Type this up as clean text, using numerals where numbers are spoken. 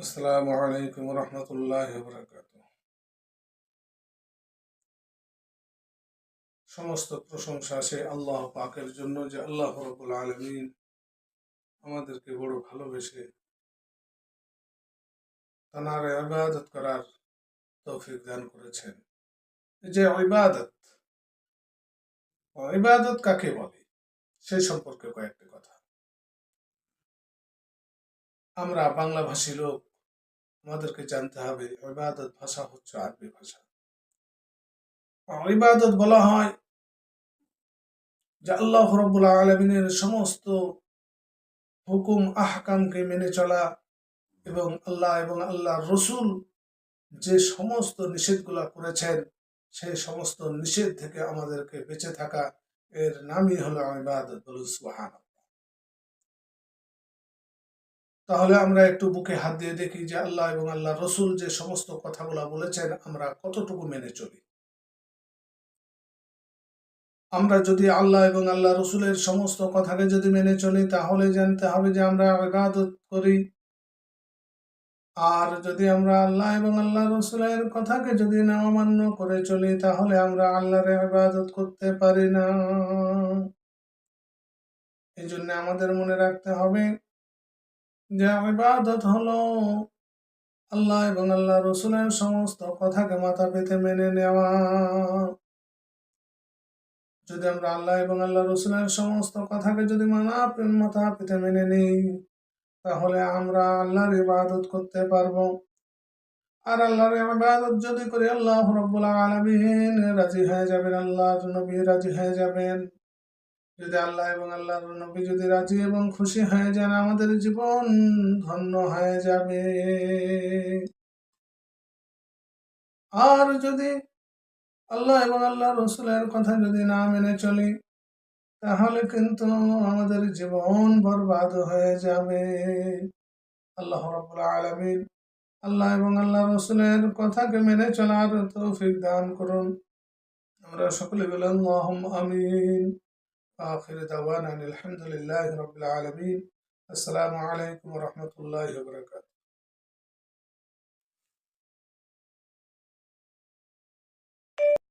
আসসালামু আলাইকুম রহমতুল্লাহ বরকাত। সমস্ত প্রশংসা সে আল্লাহ পাকের জন্য যে আল্লাহ রাব্বুল আলামিন আমাদেরকে বড় ভালোবেসে তাঁর ইবাদত করার তৌফিক দান করেছেন। এই যে ইবাদত কাকে বলে সেই সম্পর্কে কয়েকটি কথা। আমরা বাংলা ভাষী লোক, আমাদেরকে জানতে হবে ইবাদত ভাষা হচ্ছে আরবি ভাষা। ইবাদত বলা হয় যে আল্লাহ রাব্বুল আলামিনের সমস্ত হুকুম আহকামকে মেনে চলা এবং আল্লাহর রসুল যে সমস্ত নিষেধগুলা করেছেন সেই সমস্ত নিষেধ থেকে আমাদেরকে বেঁচে থাকা, এর নামই হলো ইবাদত। বলুন সুবহানাল্লাহ। তাহলে আমরা একটু বুকে হাত দিয়ে দেখি যে আল্লাহ এবং আল্লাহর রসুল যে সমস্ত কথাগুলা বলেছেন আমরা কতটুকু মেনে চলি। আমরা যদি আল্লাহ এবং আল্লাহ রসুলের সমস্ত কথাকে যদি মেনে চলি তাহলে জানতে হবে যে আমরা ইবাদত করি। আর যদি আমরা আল্লাহ এবং আল্লাহ রসুলের কথাকে যদি না অমান্য করে চলি তাহলে আমরা আল্লাহর ইবাদত করতে পারি না। এই জন্য আমাদের মনে রাখতে হবে যে ইবাদত হলো আল্লাহ এবং আল্লাহ রসুলের সমস্ত কথাকে মাথা পেতে মেনে নেওয়া। যদি আমরা আল্লাহ এবং আল্লাহ রসুলের সমস্ত কথাকে যদি মাথা পেতে মেনে নিই তাহলে আমরা আল্লাহর ইবাদত করতে পারবো। আর আল্লাহর ইবাদত যদি করি আল্লাহ রাব্বুল আলামিন রাজি হয়ে যাবেন, আল্লাহর নবী রাজি হয়ে যাবেন। যদি আল্লাহ এবং আল্লাহর নবী যদি রাজি এবং খুশি হয়ে যান আমাদের জীবন ধন্য হয়ে যাবে। আর যদি আল্লাহ এবং আল্লাহ রসুলের কথা যদি না মেনে চলি তাহলে কিন্তু আমাদের জীবন বরবাদ হয়ে যাবে। আল্লাহ রাব্বুল আলামিন আল্লাহ এবং আল্লাহ রসুলের কথাকে মেনে চলার তৌফিক দান করুন। আমরা সকলে বলি আল্লাহুম্মা আমিন। আখির দাওয়ানা আলহামদুলিল্লাহি রাব্বিল আলামিন। আসসালামু আলাইকুম ওয়া রাহমাতুল্লাহি ওয়া বারাকাতুহু।